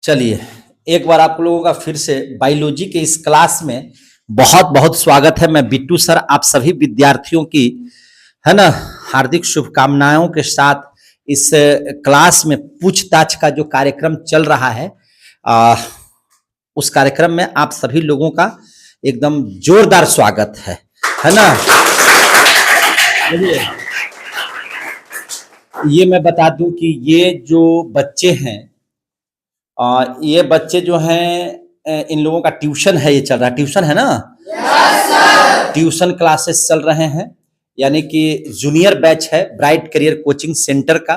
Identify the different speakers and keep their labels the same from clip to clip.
Speaker 1: चलिए, एक बार आप लोगों का फिर से बायोलॉजी के इस क्लास में बहुत बहुत स्वागत है। मैं बिट्टू सर आप सभी विद्यार्थियों की है ना हार्दिक शुभकामनाओं के साथ इस क्लास में पूछताछ का जो कार्यक्रम चल रहा है उस कार्यक्रम में आप सभी लोगों का एकदम जोरदार स्वागत है ना। ये मैं बता दूं कि ये जो बच्चे हैं ये बच्चे जो हैं इन लोगों का ट्यूशन है, ये चल रहा है, ट्यूशन है ना। yes, ट्यूशन क्लासेस चल रहे हैं, यानी कि जूनियर बैच है ब्राइट करियर कोचिंग सेंटर का।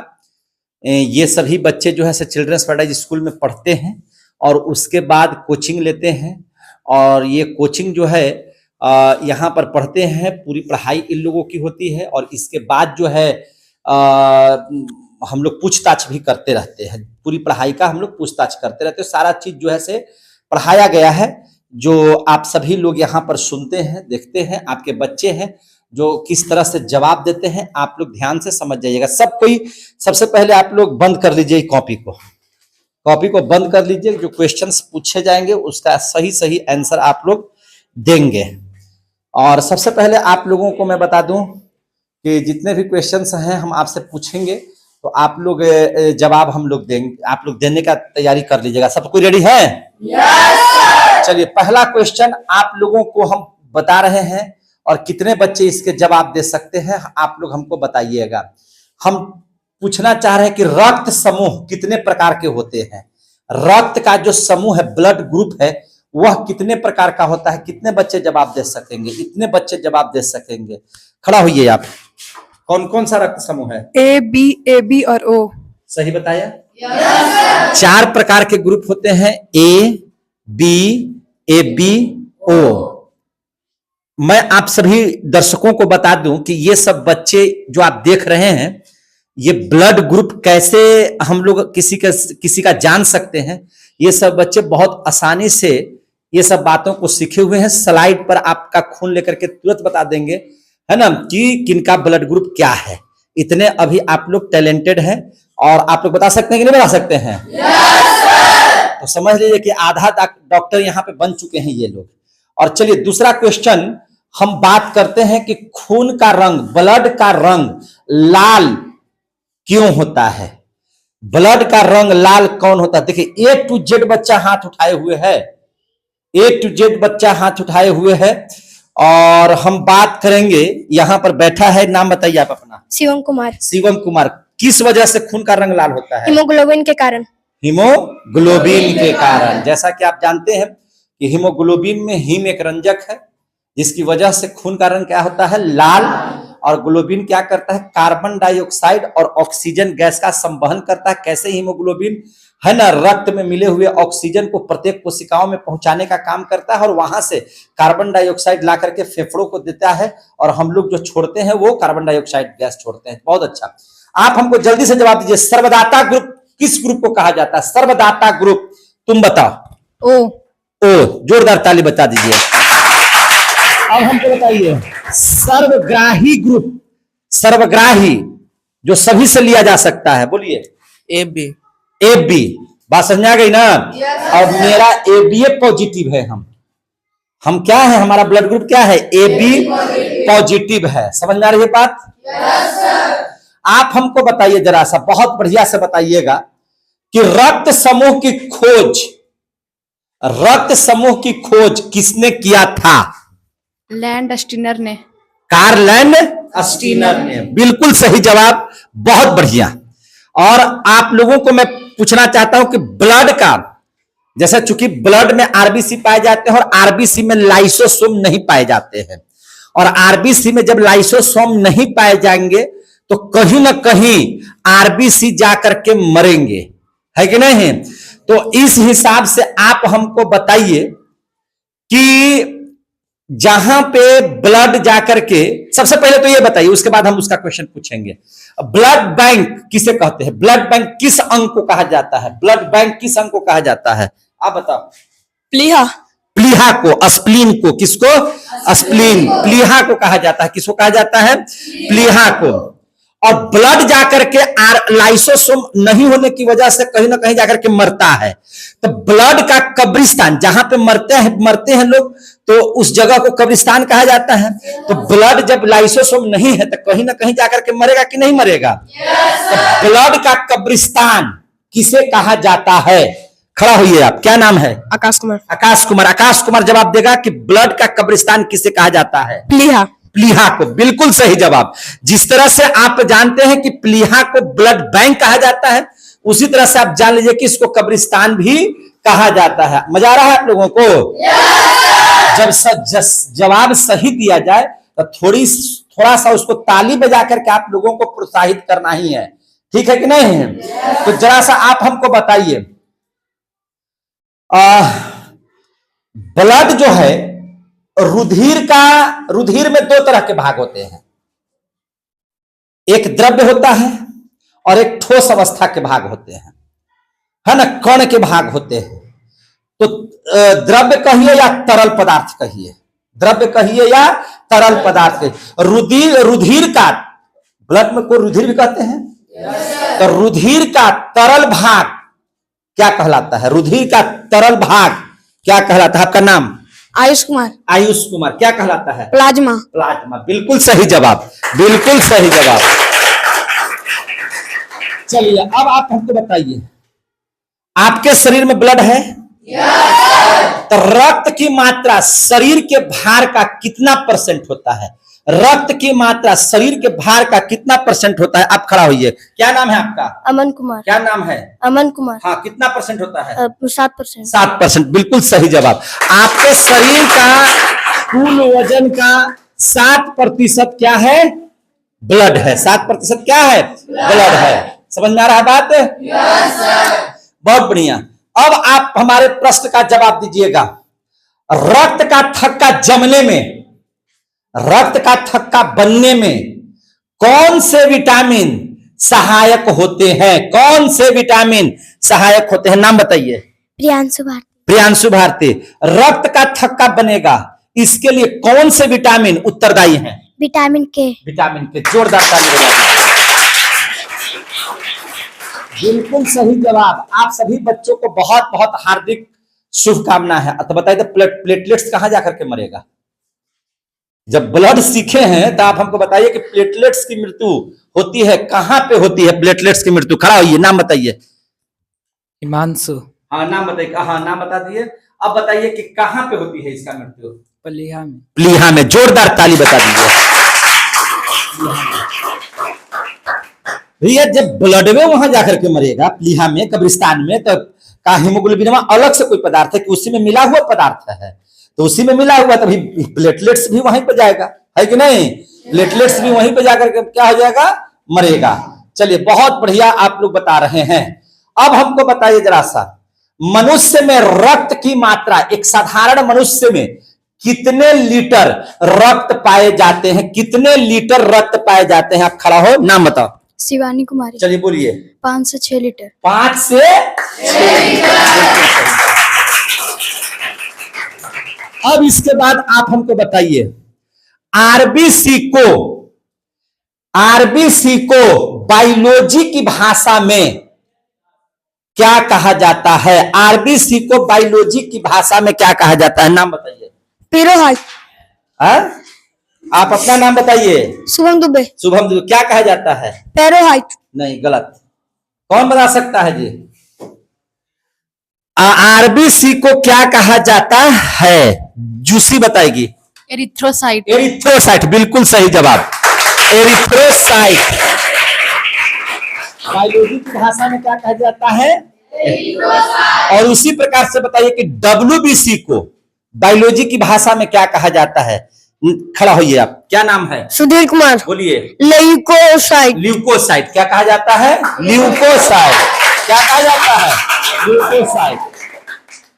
Speaker 1: ये सभी बच्चे जो है चिल्ड्रंस पैराडाइज स्कूल में पढ़ते हैं और उसके बाद कोचिंग लेते हैं और ये कोचिंग जो है यहाँ पर पढ़ते हैं। पूरी पढ़ाई इन लोगों की होती है और इसके बाद जो है हम लोग पूछताछ भी करते रहते हैं। पूरी पढ़ाई का हम लोग पूछताछ करते रहते हैं। सारा चीज जो है से पढ़ाया गया है, जो आप सभी लोग यहाँ पर सुनते हैं देखते हैं। आपके बच्चे हैं जो किस तरह से जवाब देते हैं, आप लोग ध्यान से समझ जाइएगा। सब कोई सबसे पहले आप लोग बंद कर लीजिए कॉपी को बंद कर लीजिए। जो क्वेश्चंस पूछे जाएंगे उसका सही सही आंसर आप लोग देंगे। और सबसे पहले आप लोगों को मैं बता दूं कि जितने भी क्वेश्चंस हैं हम आपसे पूछेंगे तो आप लोग जवाब हम लोग देंगे, आप लोग देने का तैयारी कर लीजिएगा। सब कोई रेडी है? यस। चलिए, पहला क्वेश्चन आप लोगों को हम बता रहे हैं और कितने बच्चे इसके जवाब दे सकते हैं आप लोग हमको बताइएगा। हम पूछना चाह रहे हैं कि रक्त समूह कितने प्रकार के होते हैं। रक्त का जो समूह है, ब्लड ग्रुप है, वह कितने प्रकार का होता है। कितने बच्चे जवाब दे सकेंगे? इतने बच्चे जवाब दे सकेंगे। खड़ा होइए आप। कौन कौन सा रक्त समूह है? ए बी और ओ। सही बताया? yes, 4 प्रकार के ग्रुप होते हैं, ए बी ओ। मैं आप सभी दर्शकों को बता दूं कि ये सब बच्चे जो आप देख रहे हैं, ये ब्लड ग्रुप कैसे हम लोग किसी का जान सकते हैं, ये सब बच्चे बहुत आसानी से ये सब बातों को सीखे हुए हैं। स्लाइड पर आपका खून लेकर के तुरंत बता देंगे, है ना, कि किनका ब्लड ग्रुप क्या है। इतने अभी आप लोग टैलेंटेड हैं और आप लोग बता सकते हैं कि नहीं बता सकते हैं? yes, तो समझ लीजिए कि आधा डॉक्टर यहाँ पे बन चुके हैं ये लोग। और चलिए दूसरा क्वेश्चन हम बात करते हैं कि खून का रंग, ब्लड का रंग लाल क्यों होता है। ब्लड का रंग लाल कौन होता है? देखिए ए टू जेड बच्चा हाथ उठाए हुए है, ए टू जेड बच्चा हाथ उठाए हुए है। और हम बात करेंगे, यहां पर बैठा है, नाम बताइए आप अपना।
Speaker 2: शिवम कुमार।
Speaker 1: शिवम कुमार, किस वजह से खून का रंग लाल होता है?
Speaker 2: हीमोग्लोबिन के कारण।
Speaker 1: हीमोग्लोबिन के कारण। जैसा कि आप जानते हैं कि हीमोग्लोबिन में हीम एक रंजक है जिसकी वजह से खून का रंग क्या होता है? लाल। और ग्लोबिन क्या करता है? कार्बन डाइऑक्साइड और ऑक्सीजन गैस का संवहन करता है। कैसे? हीमोग्लोबिन है ना, रक्त में मिले हुए ऑक्सीजन को प्रत्येक कोशिकाओं में पहुंचाने का काम करता है और वहां से कार्बन डाइऑक्साइड ला करके फेफड़ों को देता है और हम लोग जो छोड़ते हैं वो कार्बन डाइऑक्साइड गैस छोड़ते हैं। बहुत अच्छा, आप हमको जल्दी से जवाब दीजिए। सर्वदाता ग्रुप किस ग्रुप को कहा जाता है? सर्वदाता ग्रुप तुम बताओ। ओ, जोरदार ताली बता दीजिए। अब हमको बताइए सर्वग्राही ग्रुप, सर्वग्राही जो सभी से लिया जा सकता है, बोलिए।
Speaker 3: A
Speaker 1: B. बात समझ आ गई ना? yes, और मेरा ए बी पॉजिटिव है। हम क्या है, हमारा ब्लड ग्रुप क्या है? ए बी पॉजिटिव है। समझ में आ रही है बात? yes, आप हमको बताइए जरा सा, बहुत बढ़िया से बताइएगा कि रक्त समूह की खोज किसने किया था?
Speaker 3: लैंड स्टीनर ने।
Speaker 1: कार्लैंड स्टीनर ने। बिल्कुल सही जवाब, बहुत बढ़िया। और आप लोगों को मैं पूछना चाहता हूं कि ब्लड का, जैसे चूंकि ब्लड में आरबीसी पाए जाते हैं और आरबीसी में लाइसोसोम नहीं पाए जाते हैं, और आरबीसी में जब लाइसोसोम नहीं पाए जाएंगे तो कहीं ना कहीं आरबीसी जाकर के मरेंगे, है कि नहीं? तो इस हिसाब से आप हमको बताइए कि जहां पे ब्लड जाकर के, सबसे पहले तो ये बताइए, उसके बाद हम उसका क्वेश्चन पूछेंगे। ब्लड बैंक किसे कहते हैं? ब्लड बैंक किस अंग को कहा जाता है? ब्लड बैंक किस अंग को कहा जाता है? आप बताओ। प्लीहा को, स्प्लीन को। किसको? स्प्लीन। प्लीहा को कहा जाता है। किसको कहा जाता है? प्लीहा को। और ब्लड जाकर के लाइसोसोम नहीं होने की वजह से कहीं ना कहीं जाकर के मरता है। तो ब्लड का कब्रिस्तान, जहां पे मरते हैं लोग, तो उस जगह को कब्रिस्तान कहा जाता है। तो ब्लड जब लाइसोसोम नहीं है तो कहीं ना कहीं जाकर के मरेगा कि नहीं मरेगा? तो ब्लड का कब्रिस्तान किसे कहा जाता है? खड़ा होइए आप, क्या नाम है?
Speaker 3: आकाश कुमार।
Speaker 1: आकाश कुमार। आकाश कुमार जवाब देगा कि ब्लड का कब्रिस्तान किसे कहा जाता है?
Speaker 3: प्लीहा।
Speaker 1: प्लीहा को, बिल्कुल सही जवाब। जिस तरह से आप जानते हैं कि प्लीहा को ब्लड बैंक कहा जाता है, उसी तरह से आप जान लीजिए कि इसको कब्रिस्तान भी कहा जाता है। मजा आ रहा है आप लोगों को? जब जवाब सही दिया जाए तो थोड़ा सा उसको ताली बजा करके आप लोगों को प्रोत्साहित करना ही है, ठीक है कि नहीं? तो जरा सा आप हमको बताइए, ब्लड जो है, रुधिर में दो तरह के भाग होते हैं, एक द्रव्य होता है और एक ठोस अवस्था के भाग होते हैं, है ना, कण के भाग होते हैं। तो द्रव्य कहिए या तरल पदार्थ कहिए, द्रव्य कहिए या तरल पदार्थ कहिए। रुधिर का, ब्लड में को रुधिर भी कहते हैं, तो रुधिर का तरल भाग क्या कहलाता है? रुधिर का तरल भाग क्या कहलाता है? आपका नाम?
Speaker 3: आयुष कुमार।
Speaker 1: आयुष कुमार। क्या कहलाता है?
Speaker 3: प्लाज्मा।
Speaker 1: प्लाज्मा, बिल्कुल सही जवाब, बिल्कुल सही जवाब। चलिए अब आप हमको बताइए, आपके शरीर में ब्लड है? तो रक्त की मात्रा शरीर के भार का कितना % होता है? रक्त की मात्रा शरीर के भार का कितना % होता है? आप खड़ा होइए, क्या नाम है आपका?
Speaker 3: अमन कुमार।
Speaker 1: क्या नाम है?
Speaker 3: अमन कुमार।
Speaker 1: हाँ, कितना % होता है?
Speaker 3: 7%।
Speaker 1: 7%, बिल्कुल सही जवाब। आपके शरीर का कुल वजन का 7% क्या है? ब्लड है। 7% क्या है? ब्लड है। समझ में आ रहा है बात? Yes sir. बहुत बढ़िया। अब आप हमारे प्रश्न का जवाब दीजिएगा। रक्त का थक्का जमने में, रक्त का थक्का बनने में कौन से विटामिन सहायक होते हैं? कौन से विटामिन सहायक होते हैं? नाम बताइए।
Speaker 3: प्रियांशु भारती। प्रियांशु
Speaker 1: भारती। रक्त का थक्का बनेगा, इसके लिए कौन से विटामिन उत्तरदायी हैं?
Speaker 3: विटामिन के। विटामिन के।
Speaker 1: जोरदार ताली बजाइए। बिल्कुल सही जवाब। आप सभी बच्चों को बहुत बहुत हार्दिक शुभकामना है। तो बताइए, प्लेटलेट्स कहां जाकर के मरेगा? जब ब्लड सीखे हैं तो आप हमको बताइए कि प्लेटलेट्स की मृत्यु होती है कहां पे होती है? प्लेटलेट्स की मृत्यु, खड़ा होइए, नाम बताइए।
Speaker 2: हिमांशु।
Speaker 1: हाँ, नाम बताइए। हाँ, नाम बता दिए। अब बताइए कि कहां पे होती है इसका मृत्यु?
Speaker 2: प्लीहा में। प्लीहा
Speaker 1: में। जोरदार ताली बता दीजिए भैया। जब ब्लड में वहां जाकर के मरेगा, प्लीहा में, कब्रिस्तान में, तो का हीमोग्लोबिन अलग से कोई पदार्थ है कि उसी में मिला हुआ पदार्थ है? तो उसी में मिला हुआ, तभी प्लेटलेट्स भी वहीं पे जाएगा, है कि नहीं? प्लेटलेट्स भी वहीं पे जाकर के क्या हो जाएगा? मरेगा। चलिए, बहुत बढ़िया आप लोग बता रहे हैं। अब हमको बताइए जरा सा, मनुष्य में रक्त की मात्रा, एक साधारण मनुष्य में कितने लीटर रक्त पाए जाते हैं? कितने लीटर रक्त पाए जाते हैं? आप खड़ा हो, नाम बताओ।
Speaker 3: शिवानी कुमारी।
Speaker 1: चलिए बोलिए।
Speaker 3: 5 से 6 लीटर।
Speaker 1: 5 से 6 लीटर। अब इसके बाद आप हमको बताइए, आरबीसी को बायोलॉजी की भाषा में क्या कहा जाता है? आरबीसी को बायोलॉजी की भाषा में क्या कहा जाता है? नाम बताइए।
Speaker 3: पेरोहाइट।
Speaker 1: आप अपना नाम बताइए।
Speaker 3: शुभम दुबे।
Speaker 1: शुभम दुबे। क्या कहा जाता है?
Speaker 3: पेरोहाइट।
Speaker 1: नहीं, गलत। कौन बता सकता है जी? आरबीसी को क्या कहा जाता है? जूसी बताएगी।
Speaker 3: एरिथ्रोसाइट।
Speaker 1: एरिथ्रोसाइट, बिल्कुल सही जवाब। एरिथ्रोसाइट बायोलॉजी की भाषा में क्या कहा जाता है? एरिथ्रोसाइट। और उसी प्रकार से बताइए कि डब्ल्यूबीसी को बायोलॉजी की भाषा में क्या कहा जाता है? खड़ा होइए आप, क्या नाम है?
Speaker 3: सुधीर कुमार।
Speaker 1: बोलिए।
Speaker 3: ल्यूकोसाइट।
Speaker 1: ल्यूकोसाइट। क्या कहा जाता है? ल्यूकोसाइट। क्या कहा जाता है? ल्यूकोसाइट।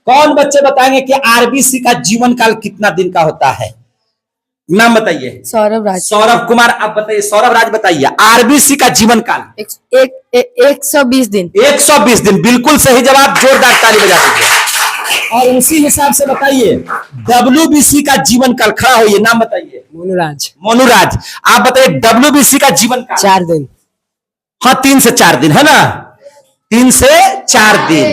Speaker 1: कौन बच्चे बताएंगे कि आरबीसी का जीवन काल कितना दिन का होता है? नाम बताइए।
Speaker 3: सौरभ राज।
Speaker 1: सौरभ कुमार। आप बताइए। सौरभ राज बताइए। आरबीसी का जीवन काल
Speaker 3: 120 दिन।
Speaker 1: 120 दिन, बिल्कुल सही जवाब। जोरदार ताली बजा दीजिए। और उसी हिसाब से बताइए डब्ल्यूबीसी का जीवन काल। खड़ा होइए, नाम बताइए।
Speaker 2: मोनूराज।
Speaker 1: मोनूराज। आप बताइए डब्ल्यूबीसी का जीवन काल।
Speaker 2: 4 दिन।
Speaker 1: हाँ 3 से 4 दिन है ना, 3 से 4 दिन,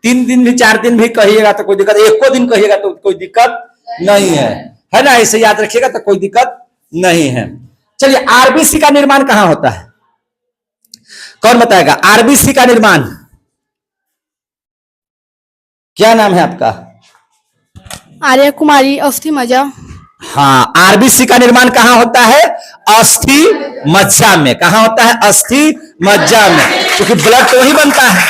Speaker 1: 3 दिन भी 4 दिन भी कहिएगा तो कोई दिक्कत, एक को दिन कहिएगा तो कोई दिक्कत नहीं है ना, ऐसे याद रखिएगा तो कोई दिक्कत नहीं है। चलिए आरबीसी का निर्माण कहां होता है, कौन बताएगा? आरबीसी का निर्माण, क्या नाम है आपका?
Speaker 3: आर्या कुमारी अस्थि मज्जा।
Speaker 1: हाँ, आरबीसी का निर्माण कहां होता है? अस्थि मज्जा में। कहां होता है? अस्थि मज्जा में, क्योंकि ब्लड तो वही बनता है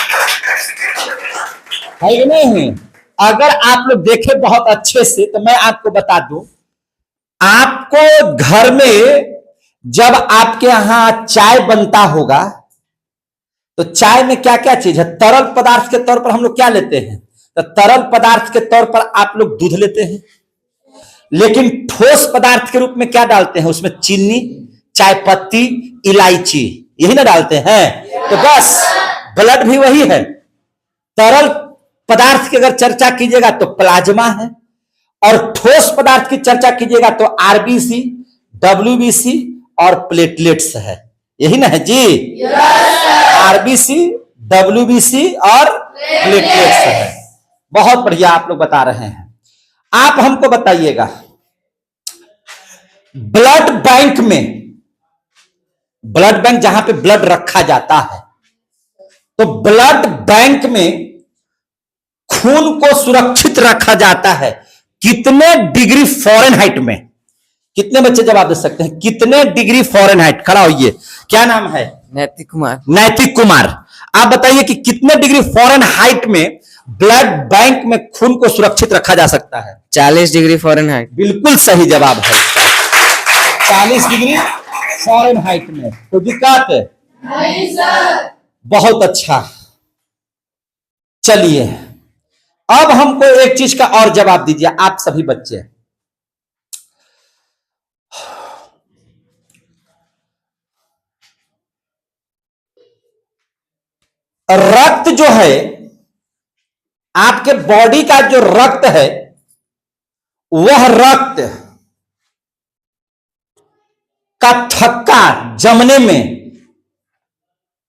Speaker 1: कि नहीं? अगर आप लोग देखें बहुत अच्छे से तो मैं आपको बता दूं, आपको घर में जब आपके यहां चाय बनता होगा तो चाय में क्या क्या चीज है? तरल पदार्थ के तौर पर हम लोग क्या लेते हैं? तो तरल पदार्थ के तौर पर आप लोग दूध लेते हैं, लेकिन ठोस पदार्थ के रूप में क्या डालते हैं? उसमें चीनी, चाय पत्ती, इलायची, यही ना डालते हैं। तो बस ब्लड भी वही है। तरल पदार्थ की अगर चर्चा कीजिएगा तो प्लाज्मा है, और ठोस पदार्थ की चर्चा कीजिएगा तो आरबीसी, डब्ल्यूबीसी और प्लेटलेट्स है, यही ना है जी? आरबीसी, डब्ल्यूबीसी और प्लेटलेट्स है। बहुत बढ़िया आप लोग बता रहे हैं। आप हमको बताइएगा, ब्लड बैंक में, ब्लड बैंक जहां पे ब्लड रखा जाता है, तो ब्लड बैंक में खून को सुरक्षित रखा जाता है कितने डिग्री फ़ारेनहाइट में? कितने बच्चे जवाब दे सकते हैं? कितने डिग्री फ़ारेनहाइट? खड़ा होइए, क्या नाम है?
Speaker 2: नैतिक कुमार।
Speaker 1: नैतिक कुमार, आप बताइए कि कितने डिग्री फ़ारेनहाइट में ब्लड बैंक में खून को सुरक्षित रखा जा सकता है?
Speaker 2: 40 डिग्री फ़ारेनहाइट।
Speaker 1: बिल्कुल सही जवाब है, 40 डिग्री फ़ारेनहाइट में। कोई दिक्कत नहीं सर। बहुत अच्छा। चलिए अब हमको एक चीज का और जवाब दीजिए आप सभी बच्चे। रक्त जो है, आपके बॉडी का जो रक्त है, वह रक्त का थक्का जमने में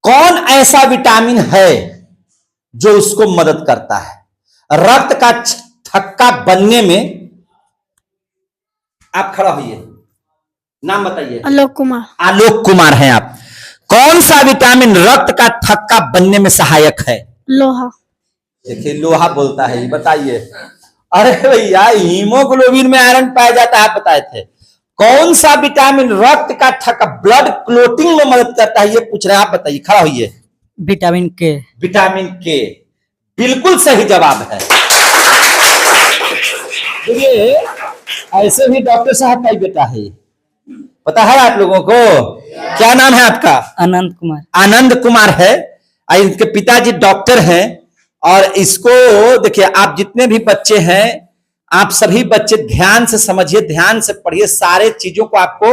Speaker 1: कौन ऐसा विटामिन है जो उसको मदद करता है? रक्त का थक्का बनने में, आप खड़ा होइए, नाम बताइए।
Speaker 3: आलोक कुमार।
Speaker 1: आलोक कुमार हैं आप। कौन सा विटामिन रक्त का थक्का बनने में सहायक है?
Speaker 3: लोहा।
Speaker 1: देखिए लोहा बोलता है, ये बताइए। अरे भैया हीमोग्लोबिन में आयरन पाया जाता है, आप बताए थे। कौन सा विटामिन रक्त का थक्का, ब्लड क्लोटिंग में मदद करता है, ये पूछ रहे हैं, आप बताइए। खड़ा होइए।
Speaker 2: विटामिन के।
Speaker 1: विटामिन के, बिल्कुल सही जवाब है। देखिए ऐसे भी डॉक्टर साहब का ही बेटा है, पता है आप लोगों को? क्या नाम है आपका?
Speaker 2: आनंद कुमार।
Speaker 1: आनंद कुमार है। इनके पिताजी डॉक्टर हैं। और इसको देखिए, आप जितने भी बच्चे हैं, आप सभी बच्चे ध्यान से समझिए, ध्यान से पढ़िए, सारे चीजों को आपको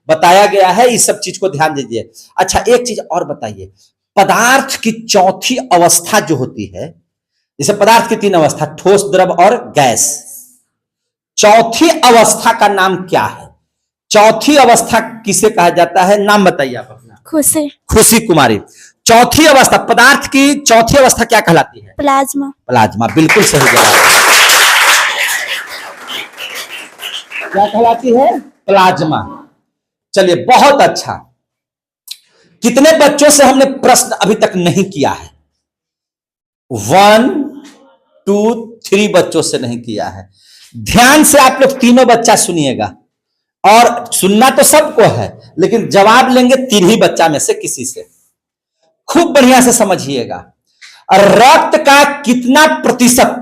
Speaker 1: बताया गया है, इस सब चीज को ध्यान दीजिए। अच्छा एक चीज और बताइए, पदार्थ की चौथी अवस्था जो होती है, जैसे पदार्थ की 3 अवस्था, ठोस, द्रव और गैस, चौथी अवस्था का नाम क्या है? चौथी अवस्था किसे कहा जाता है? नाम बताइए आप अपना।
Speaker 3: खुशी।
Speaker 1: खुशी कुमारी। चौथी अवस्था, पदार्थ की चौथी अवस्था क्या कहलाती है?
Speaker 3: प्लाज्मा।
Speaker 1: प्लाज्मा, बिल्कुल सही जवाब। क्या कहलाती है? प्लाज्मा। चलिए बहुत अच्छा। कितने बच्चों से हमने प्रश्न अभी तक नहीं किया है? 1 2 3 बच्चों से नहीं किया है। ध्यान से आप लोग तीनों बच्चा सुनिएगा, और सुनना तो सबको है, लेकिन जवाब लेंगे 3 ही बच्चा में से किसी से। खूब बढ़िया से समझिएगा। रक्त का कितना प्रतिशत,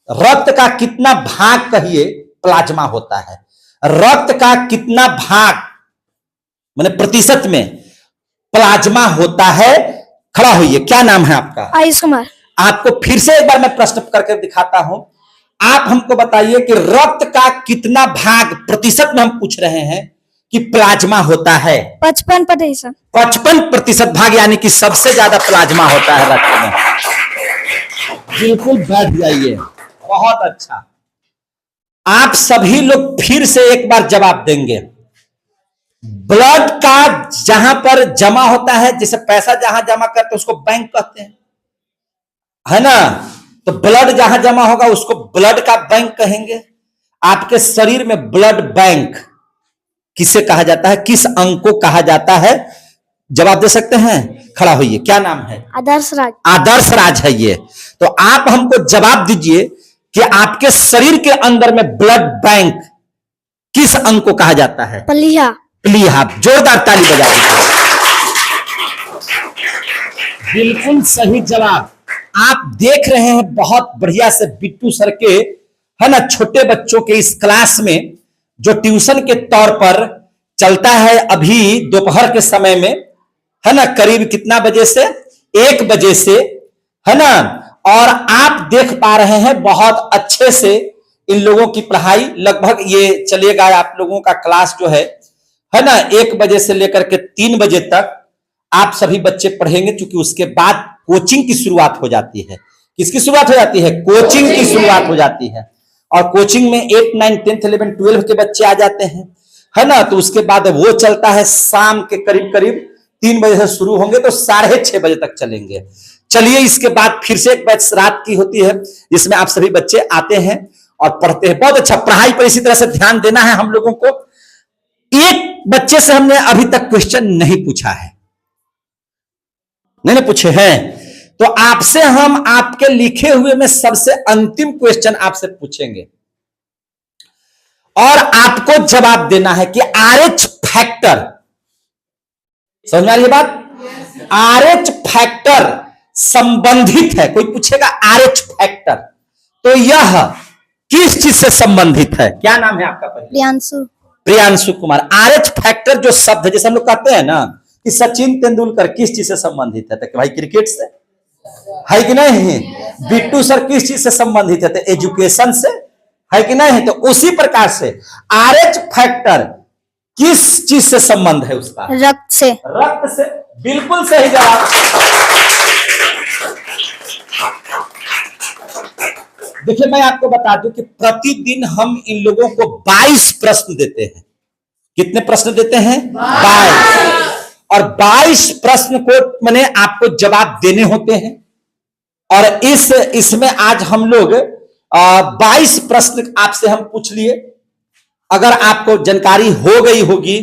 Speaker 1: रक्त का कितना भाग कहिए प्लाज्मा होता है? रक्त का कितना भाग माने प्रतिशत में प्लाज्मा होता है? खड़ा होइए, क्या नाम है आपका?
Speaker 3: आयुष कुमार।
Speaker 1: आपको फिर से एक बार मैं प्रश्न करके दिखाता हूं। आप हमको बताइए कि रक्त का कितना भाग प्रतिशत में हम पूछ रहे हैं कि प्लाज्मा होता है?
Speaker 3: 55%।
Speaker 1: 55% भाग, यानी कि सबसे ज्यादा प्लाज्मा होता है रक्त में। बिल्कुल बैठ जाइए, बहुत अच्छा। आप सभी लोग फिर से एक बार जवाब देंगे। ब्लड का जहां पर जमा होता है, जैसे पैसा जहां जमा करते हैं उसको बैंक कहते हैं, है ना। तो ब्लड जहां जमा होगा उसको ब्लड का बैंक कहेंगे। आपके शरीर में ब्लड बैंक किसे कहा जाता है, किस अंग को कहा जाता है? जवाब दे सकते हैं? खड़ा होइए, क्या नाम है?
Speaker 3: आदर्श राज।
Speaker 1: आदर्श राज है ये। तो आप हमको जवाब दीजिए कि आपके शरीर के अंदर में ब्लड बैंक किस अंग को कहा जाता है?
Speaker 3: पलिया।
Speaker 1: प्लीहा। जोरदार ताली बजा दीजिए। बिल्कुल सही जवाब। आप देख रहे हैं बहुत बढ़िया से बिट्टू सर के, है ना, छोटे बच्चों के इस क्लास में जो ट्यूशन के तौर पर चलता है अभी दोपहर के समय में, है ना, करीब कितना बजे से? 1 बजे से, है ना। और आप देख पा रहे हैं बहुत अच्छे से इन लोगों की पढ़ाई। लगभग ये चलेगा आप लोगों का क्लास जो है ना, 1 बजे से लेकर के 3 बजे तक आप सभी बच्चे पढ़ेंगे, क्योंकि उसके बाद कोचिंग की शुरुआत हो जाती है। किसकी शुरुआत हो जाती है? कोचिंग की शुरुआत हो जाती है। और कोचिंग में 8, 9, 10, 11, 12 के बच्चे आ जाते हैं, है ना। तो उसके बाद वो चलता है शाम के करीब करीब 3 बजे से शुरू होंगे तो 6:30 बजे तक चलेंगे। चलिए, इसके बाद फिर से एक बैच रात की होती है जिसमें आप सभी बच्चे आते हैं और पढ़ते हैं। बहुत अच्छा। पढ़ाई पर इसी तरह से ध्यान देना है हम लोगों को। एक बच्चे से हमने अभी तक क्वेश्चन नहीं पूछा है, नहीं पूछे हैं, तो आपसे हम आपके लिखे हुए में सबसे अंतिम क्वेश्चन आपसे पूछेंगे और आपको जवाब देना है कि RH फैक्टर, समझ में आ रही है बात? RH फैक्टर संबंधित है। कोई पूछेगा RH फैक्टर, तो यह किस चीज से संबंधित है? क्या नाम है आपका? पहले
Speaker 3: प्रियांशु।
Speaker 1: प्रियांशु कुमार। RH फैक्टर जो शब्द है, जैसे हम लोग कहते हैं ना कि सचिन तेंदुलकर किस चीज से संबंधित है, तो भाई क्रिकेट से है कि नहीं? बिट्टू सर किस चीज से संबंधित है? तो एजुकेशन से, है कि नहीं? तो उसी प्रकार से RH फैक्टर किस चीज से संबंध है उसका?
Speaker 3: रक्त से।
Speaker 1: रक्त से। बिल्कुल सही जवाब। देखिए, मैं आपको बता दूं कि प्रतिदिन हम इन लोगों को 22 प्रश्न देते हैं। कितने प्रश्न देते हैं? 22। और 22 प्रश्न को मैंने आपको जवाब देने होते हैं। और इसमें आज हम लोग 22 प्रश्न आपसे हम पूछ लिए। अगर आपको जानकारी हो गई होगी,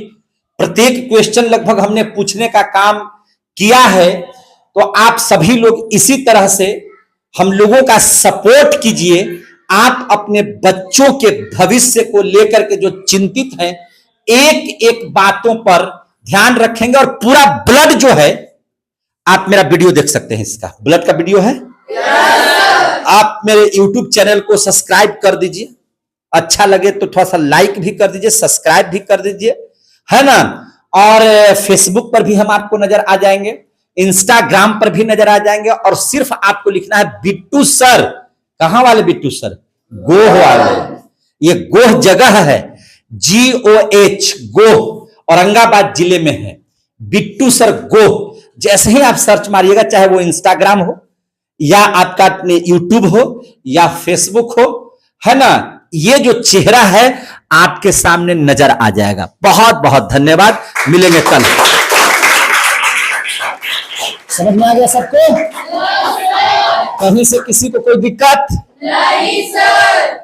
Speaker 1: प्रत्येक क्वेश्चन लगभग हमने पूछने का काम किया है, तो आप सभी लोग इसी तरह से हम लोगों का सपोर्ट कीजिए। आप अपने बच्चों के भविष्य को लेकर के जो चिंतित हैं, एक एक बातों पर ध्यान रखेंगे। और पूरा ब्लड जो है, आप मेरा वीडियो देख सकते हैं, इसका ब्लड का वीडियो है। आप मेरे YouTube चैनल को सब्सक्राइब कर दीजिए, अच्छा लगे तो थोड़ा सा लाइक भी कर दीजिए, सब्सक्राइब भी कर दीजिए, है ना। और फेसबुक पर भी हम आपको नजर आ जाएंगे, इंस्टाग्राम पर भी नजर आ जाएंगे। और सिर्फ आपको लिखना है बिट्टू सर। कहां वाले बिट्टू सर? गोह वाले। ये गोह जगह है, GOH, गोह औरंगाबाद जिले में है। बिट्टू सर गोह, जैसे ही आप सर्च मारिएगा, चाहे वो इंस्टाग्राम हो या आपका यूट्यूब हो या फेसबुक हो, है ना, ये जो चेहरा है आपके सामने नजर आ जाएगा। बहुत बहुत धन्यवाद। मिलेंगे कल। समझ में आ गया सबको? कहीं से किसी को कोई दिक्कत नहीं सर।